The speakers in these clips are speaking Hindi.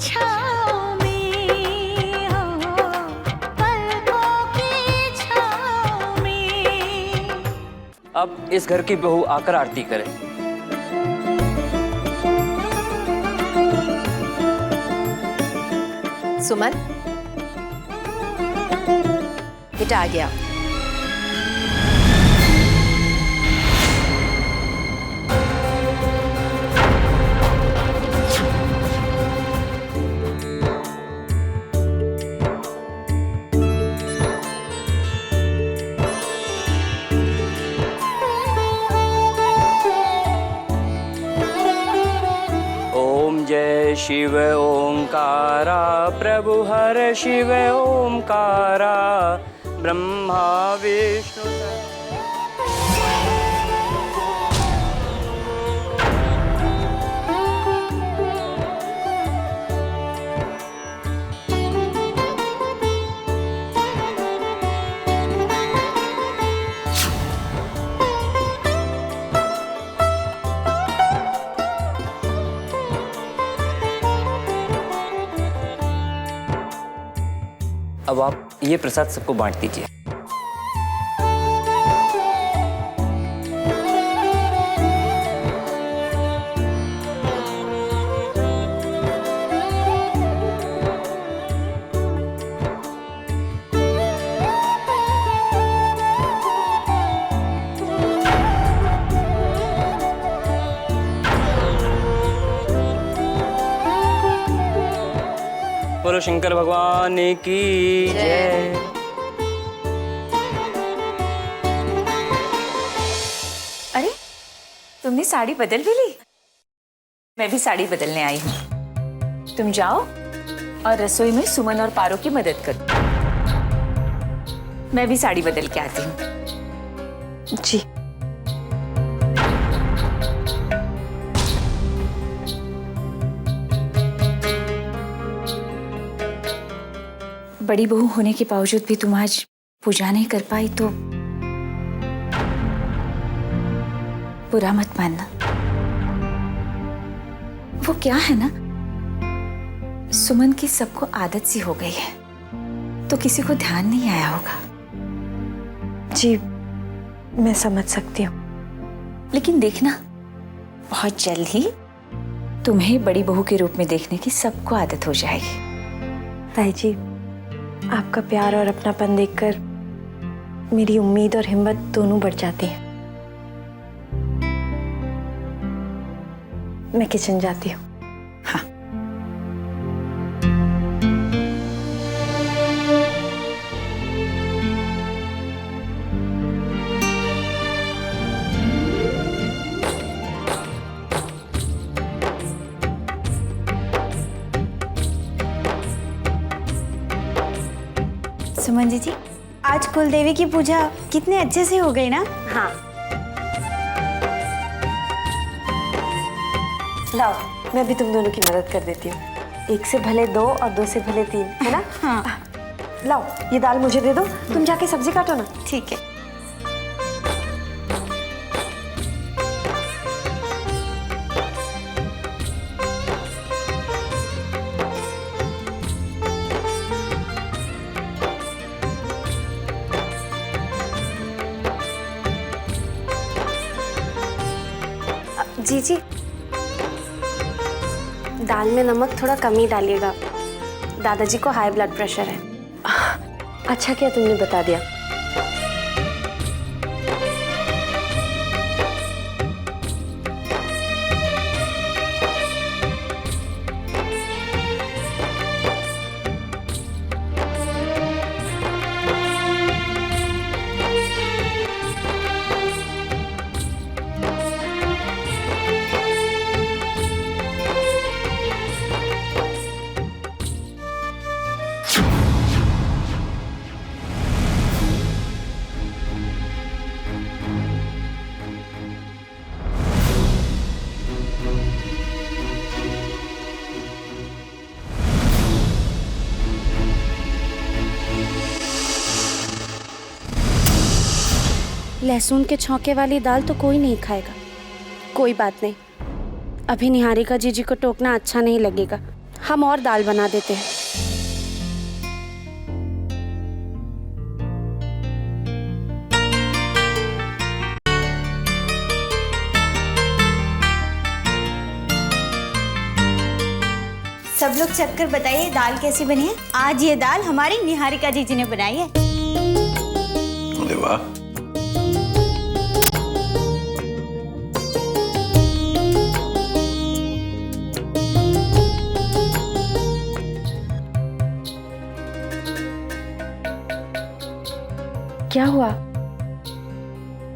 छाँव में, हो पलकों की छाँव में। अब इस घर की बहू आकर आरती करे। सुमन, बेटा आ गया। जय शिव ओंकारा प्रभु हर शिव ओंकारा ब्रह्मा विष्णु। अब आप ये प्रसाद सबको बांट दीजिए। बोलो शंकर भगवान की जय। अरे, तुमने साड़ी बदल भी ली? मैं भी साड़ी बदलने आई हूँ। तुम जाओ और रसोई में सुमन और पारो की मदद करो। मैं भी साड़ी बदल के आती हूँ। जी। बड़ी बहू होने के बावजूद भी तुम आज पूजा नहीं कर पाई तो बुरा मत मानना। वो क्या है ना, सुमन की सबको आदत सी हो गई है तो किसी को ध्यान नहीं आया होगा। जी, मैं समझ सकती हूँ। लेकिन देखना, बहुत जल्द ही तुम्हें बड़ी बहू के रूप में देखने की सबको आदत हो जाएगी। ताई जी, आपका प्यार और अपनापन देखकर मेरी उम्मीद और हिम्मत दोनों बढ़ जाती है। मैं किचन जाती हूँ। हाँ। सुमन जी, आज कुलदेवी की पूजा कितने अच्छे से हो गई ना। हाँ। लाओ, मैं भी तुम दोनों की मदद कर देती हूँ। एक से भले दो और दो से भले तीन, है ना? हाँ। लाओ, ये दाल मुझे दे दो, तुम जाके सब्जी काटो ना। ठीक है। जी, दाल में नमक थोड़ा कम ही डालिएगा। दादाजी को हाई ब्लड प्रेशर है। अच्छा किया तुमने बता दिया। लहसुन के छौंके वाली दाल तो कोई नहीं खाएगा। कोई बात नहीं, अभी निहारिका जीजी को टोकना अच्छा नहीं लगेगा। हम और दाल बना देते हैं। सब लोग चक्कर बताइए दाल कैसी बनी है। आज ये दाल हमारी निहारिका जीजी ने बनाई है। अरे वाह। क्या हुआ?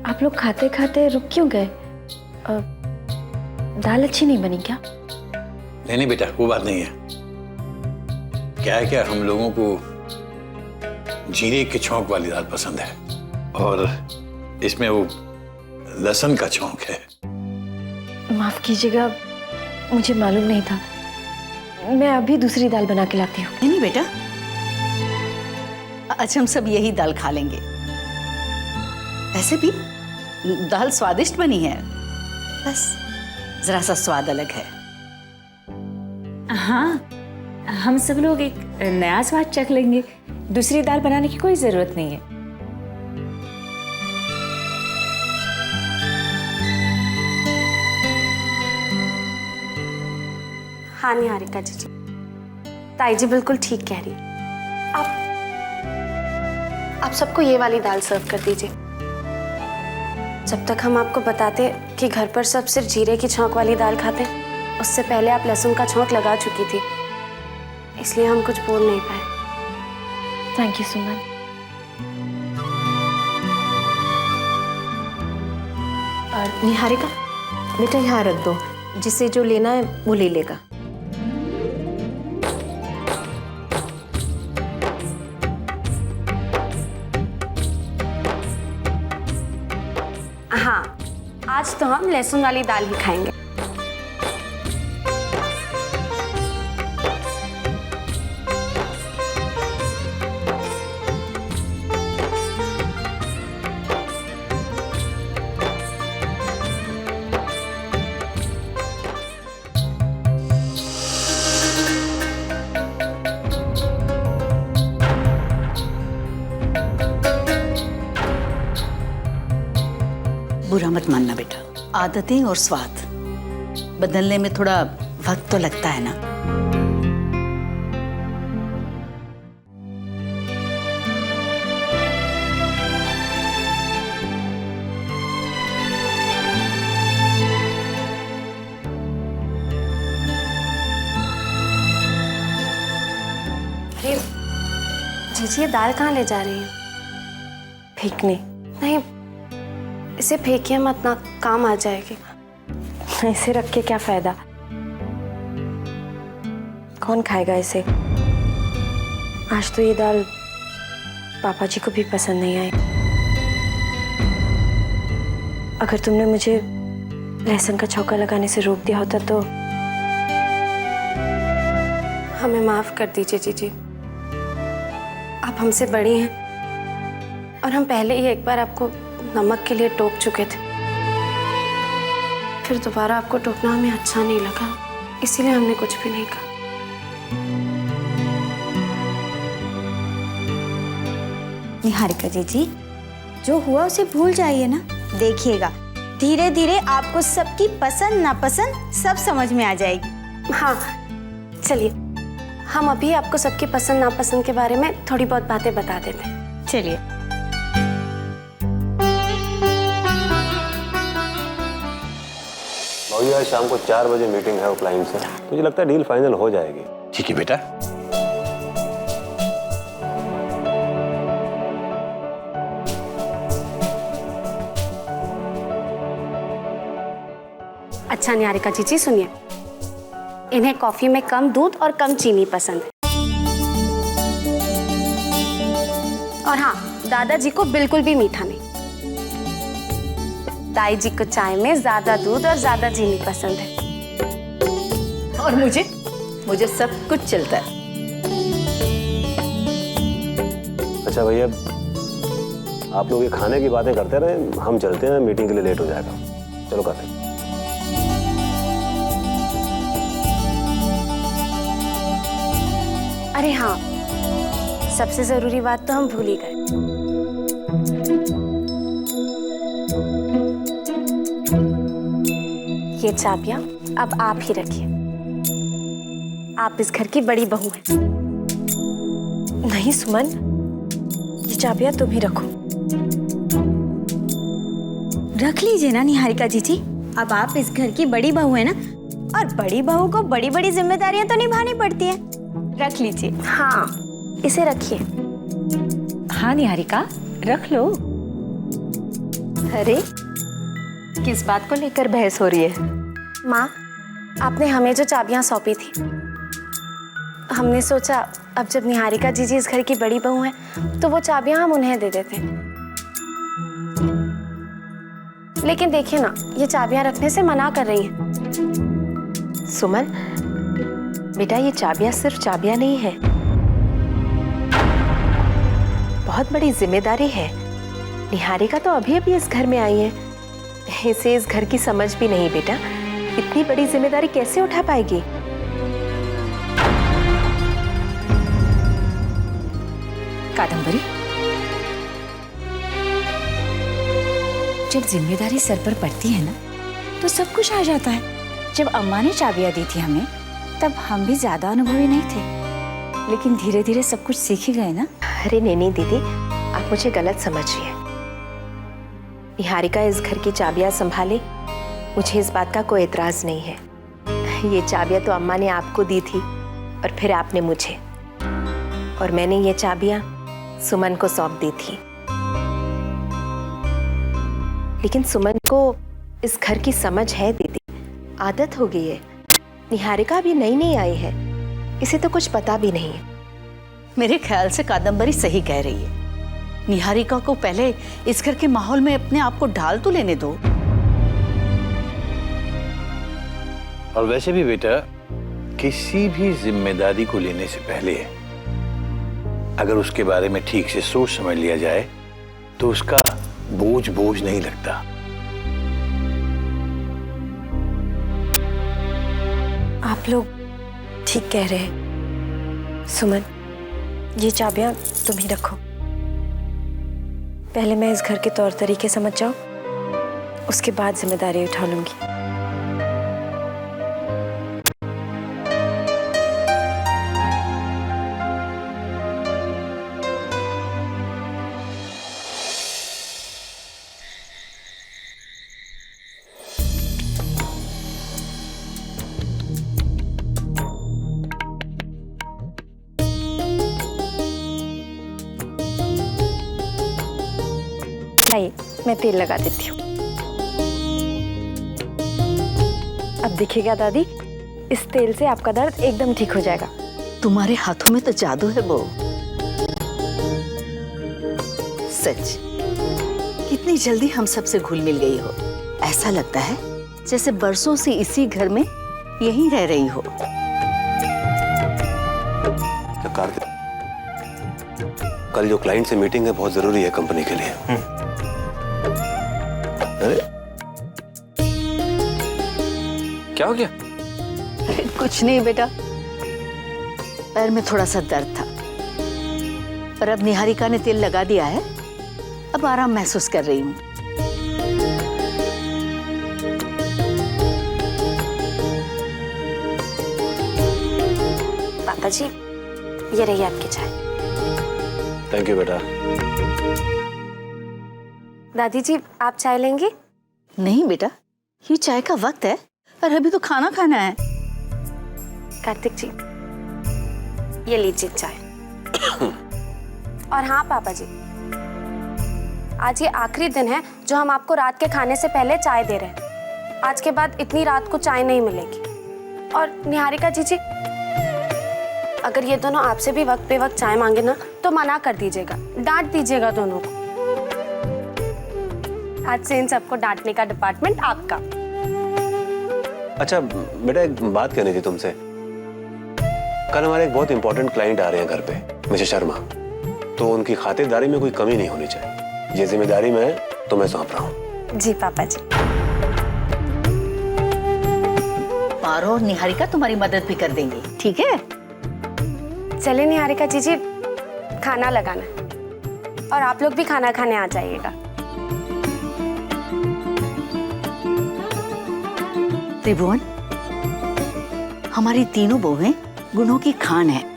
आप लोग खाते खाते रुक क्यों गए? दाल अच्छी नहीं बनी क्या? नहीं नहीं बेटा, वो बात नहीं है। क्या है, क्या हम लोगों को जीरे के छौंक वाली दाल पसंद है और इसमें वो लहसुन का छौंक है। माफ कीजिएगा, मुझे मालूम नहीं था। मैं अभी दूसरी दाल बना के लाती हूँ। नहीं बेटा, आज हम सब यही दाल खा लेंगे। ऐसे भी दाल स्वादिष्ट बनी है, बस जरा सा स्वाद अलग है। हाँ, हम सब लोग एक नया स्वाद चख लेंगे। दूसरी दाल बनाने की कोई जरूरत नहीं है। हाँ निहारिका जीजी, ताई जी बिल्कुल ठीक कह रही है। आप सबको ये वाली दाल सर्व कर दीजिए। जब तक हम आपको बताते कि घर पर सब सिर्फ जीरे की छौंक वाली दाल खाते हैं, उससे पहले आप लहसुन का छौंक लगा चुकी थी, इसलिए हम कुछ बोल नहीं पाए। थैंक यू सुमन। और निहारिका बेटा यहाँ रख दो, जिसे जो लेना है वो ले लेगा। हाँ, आज तो हम लहसुन वाली दाल ही खाएंगे। बुरा मत मानना बेटा, आदतें और स्वाद बदलने में थोड़ा वक्त तो लगता है ना। अरे जीजी, ये दाल कहाँ ले जा रही हैं? फेंकने? नहीं, इसे फेंकिए मत ना, काम आ जाएगी। इसे रख के क्या फायदा? कौन खाएगा इसे? आज तो ये दाल पापा जी को भी पसंद नहीं आई। अगर तुमने मुझे लहसुन का छौंका लगाने से रोक दिया होता तो। हमें माफ कर दीजिए जीजी, आप हमसे बड़ी हैं और हम पहले ही एक बार आपको नमक के लिए टोक चुके थे। फिर दोबारा आपको टोकना हमें अच्छा नहीं लगा, इसीलिए हमने कुछ भी नहीं कहा। निहारिका जीजी, जो हुआ उसे भूल जाइए ना। देखिएगा धीरे धीरे आपको सबकी पसंद नापसंद सब समझ में आ जाएगी। हाँ चलिए, हम अभी आपको सबकी पसंद नापसंद के बारे में थोड़ी बहुत बातें बता देते हैं। चलिए। भाई आज शाम को 4 बजे मीटिंग है वो क्लाइंट से, मुझे लगता है डील फाइनल हो जाएगी। ठीक है बेटा। अच्छा निहारिका जीजी सुनिए, इन्हें कॉफी में कम दूध और कम चीनी पसंद है। और हाँ, दादाजी को बिल्कुल भी मीठा नहीं। ताई जी को चाय में ज्यादा दूध और ज्यादा चीनी पसंद है। और मुझे सब कुछ चलता है। अच्छा भैया, आप लोग ये खाने की बातें करते रहे, हम चलते हैं, मीटिंग के लिए लेट हो जाएगा। चलो करते हैं। अरे हाँ, सबसे जरूरी बात तो हम भूल ही गए। ये चाबियां अब आप ही रखिए। आप इस घर की बड़ी बहू हैं। नहीं सुमन, ये चाबियां तुम ही रखो। रख लीजिए ना निहारिका जीजी, अब आप इस घर की बड़ी बहू है ना, और बड़ी बहू को बड़ी बड़ी जिम्मेदारियां तो निभानी पड़ती है। रख लीजिए। हाँ, इसे रखिए। हाँ निहारिका, रख लो। अरे किस बात को लेकर बहस हो रही है? माँ, आपने हमें जो चाबियां सौंपी थी, हमने सोचा अब जब निहारिका जीजी इस घर की बड़ी बहू हैं, तो वो चाबियां हम उन्हें दे देते हैं। लेकिन देखिए ना, ये चाबियां रखने से मना कर रही हैं। सुमन बेटा, ये चाबियां सिर्फ चाबियां नहीं है, बहुत बड़ी जिम्मेदारी है। निहारिका तो अभी अभी इस घर में आई है, इसे इस घर की समझ भी नहीं बेटा। इतनी बड़ी जिम्मेदारी कैसे उठा पाएगी? कादम्बरी, जब जिम्मेदारी सर पर पड़ती है ना, तो सब कुछ आ जाता है। जब अम्मा ने चाबियां दी थी हमें, तब हम भी ज्यादा अनुभवी नहीं थे, लेकिन धीरे धीरे सब कुछ सीख ही गए ना। अरे नहीं दीदी, आप मुझे गलत समझ रही हैं। निहारिका इस घर की चाबियां संभाले, मुझे इस बात का कोई एतराज नहीं है। ये चाबियां तो अम्मा ने आपको दी थी और फिर आपने मुझे, और मैंने ये चाबियां सुमन को सौंप दी थी। लेकिन सुमन को इस घर की समझ है दीदी, आदत हो गई है। निहारिका भी नई नई आई है, इसे तो कुछ पता भी नहीं है। मेरे ख्याल से कादम्बरी सही कह रही है। निहारिका को पहले इस घर के माहौल में अपने आप को ढाल तो लेने दो। और वैसे भी बेटा, किसी भी जिम्मेदारी को लेने से पहले अगर उसके बारे में ठीक से सोच समझ लिया जाए तो उसका बोझ नहीं लगता। आप लोग ठीक कह रहे हैं। सुमन, ये चाबियां तुम ही रखो। पहले मैं इस घर के तौर तरीके समझ जाऊं, उसके बाद जिम्मेदारी उठा लूंगी। आइए, मैं तेल लगा देती हूँ। अब दिखेगा दादी, इस तेल से आपका दर्द एकदम ठीक हो जाएगा। तुम्हारे हाथों में तो जादू है वो। सच, कितनी जल्दी हम सबसे घुल मिल गई हो। ऐसा लगता है जैसे बरसों से इसी घर में यहीं रह रही हो। कार्तिक, कल जो क्लाइंट से मीटिंग है बहुत जरूरी है कंपनी के लिए। अरे क्या हो गया? कुछ नहीं बेटा, पैर में थोड़ा सा दर्द था, पर अब निहारिका ने तेल लगा दिया है, अब आराम महसूस कर रही हूँ। पापा जी, ये रही आपकी चाय। थैंक यू बेटा। दादी जी, आप चाय लेंगे? नहीं बेटा, ये चाय का वक्त है और अभी तो खाना खाना है। कार्तिक जी, ये लीजिए चाय। और हाँ पापा जी, आज ये आखिरी दिन है जो हम आपको रात के खाने से पहले चाय दे रहे हैं। आज के बाद इतनी रात को चाय नहीं मिलेगी। और निहारिका जी, अगर ये दोनों आपसे भी वक्त पे वक्त चाय मांगे ना, तो मना कर दीजिएगा, डांट दीजिएगा दोनों को। आज से इन सबको डांटने का डिपार्टमेंट आपका। अच्छा बेटा, एक बात कहनी थी तुमसे। कल हमारे एक बहुत इंपॉर्टेंट क्लाइंट आ रहे हैं घर पे, मिसेस शर्मा, तो उनकी खातिरदारी में कोई कमी नहीं होनी चाहिए। ये जिम्मेदारी मैं तुम्हें सौंप रहा हूँ। जी पापा जी। पारो और निहारिका तुम्हारी मदद भी कर देंगी, ठीक है? चले निहारिका जीजी, खाना लगाना और आप लोग भी खाना खाने आ जाइएगा। त्रिभुवन, हमारी तीनों बहुएं गुणों की खान है।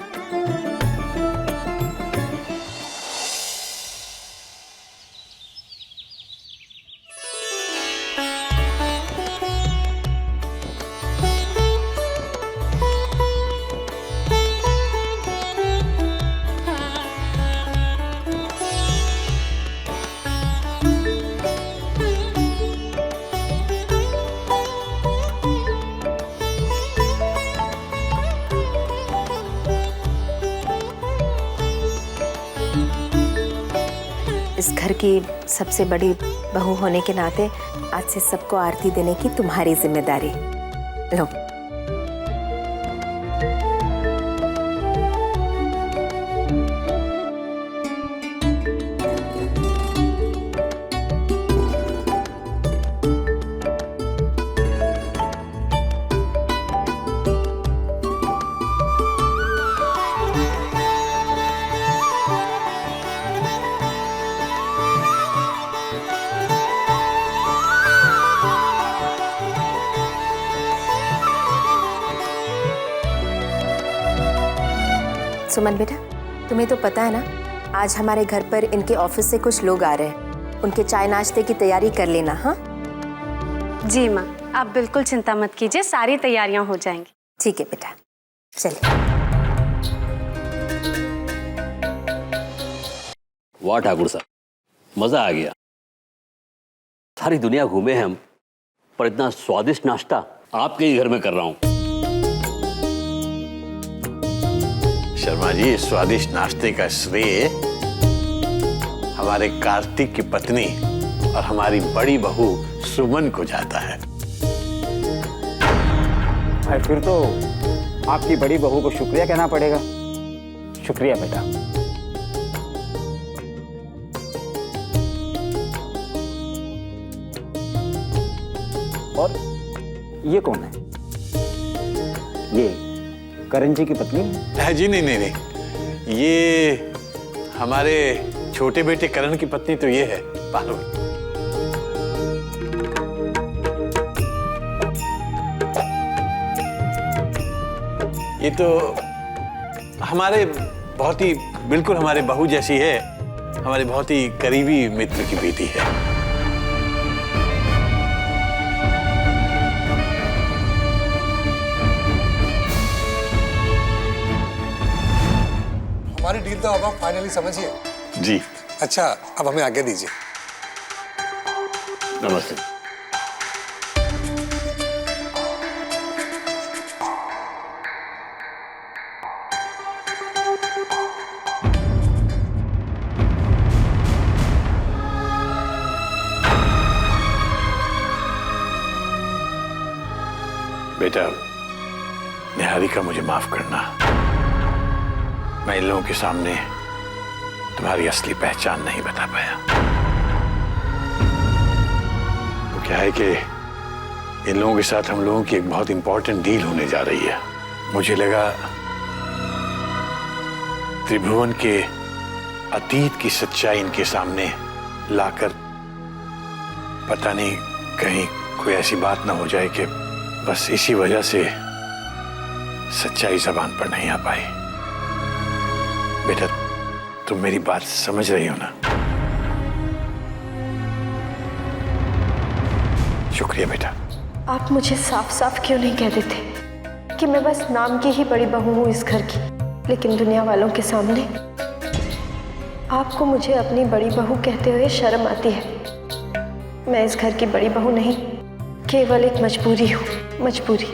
इस घर की सबसे बड़ी बहू होने के नाते आज से सबको आरती देने की तुम्हारी जिम्मेदारी। लो। सुमन बेटा, तुम्हें तो पता है ना, आज हमारे घर पर इनके ऑफिस से कुछ लोग आ रहे हैं। उनके चाय नाश्ते की तैयारी कर लेना। हाँ जी माँ, आप बिल्कुल चिंता मत कीजिए, सारी तैयारियां हो जाएंगी। ठीक है बेटा, चलिए। वाह ठाकुर साहब, मजा आ गया। सारी दुनिया घूमे हैं हम, पर इतना स्वादिष्ट नाश्ता आपके ही घर में कर रहा हूं। शर्मा जी, स्वादिष्ट नाश्ते का श्रेय हमारे कार्तिक की पत्नी और हमारी बड़ी बहू सुमन को जाता है। फिर तो आपकी बड़ी बहू को शुक्रिया कहना पड़ेगा। शुक्रिया बेटा। और ये कौन है? ये करण जी की पत्नी है? जी नहीं, ये हमारे छोटे बेटे करण की पत्नी तो ये है पार्वती। ये तो हमारे बहुत ही बिल्कुल हमारे बहू जैसी है, हमारे बहुत ही करीबी मित्र की बेटी है। हमारी डील तो अब आप फाइनली समझिए। जी। अच्छा, अब हमें आगे दीजिए। नमस्ते। बेटा, निहारिका, मुझे माफ करना, मैं इन लोगों के सामने तुम्हारी असली पहचान नहीं बता पाया। वो क्या है कि इन लोगों के साथ हम लोगों की एक बहुत इंपॉर्टेंट डील होने जा रही है। मुझे लगा त्रिभुवन के अतीत की सच्चाई इनके सामने लाकर, पता नहीं कहीं कोई ऐसी बात ना हो जाए कि बस इसी वजह से सच्चाई जबान पर नहीं आ पाई। बेटा, तुम मेरी बात समझ रही हो ना? शुक्रिया बेटा। आप मुझे साफ साफ क्यों नहीं कह देते कि मैं बस नाम की ही बड़ी बहू हूँ इस घर की, लेकिन दुनिया वालों के सामने आपको मुझे अपनी बड़ी बहू कहते हुए शर्म आती है। मैं इस घर की बड़ी बहू नहीं, केवल एक मजबूरी हूँ, मजबूरी।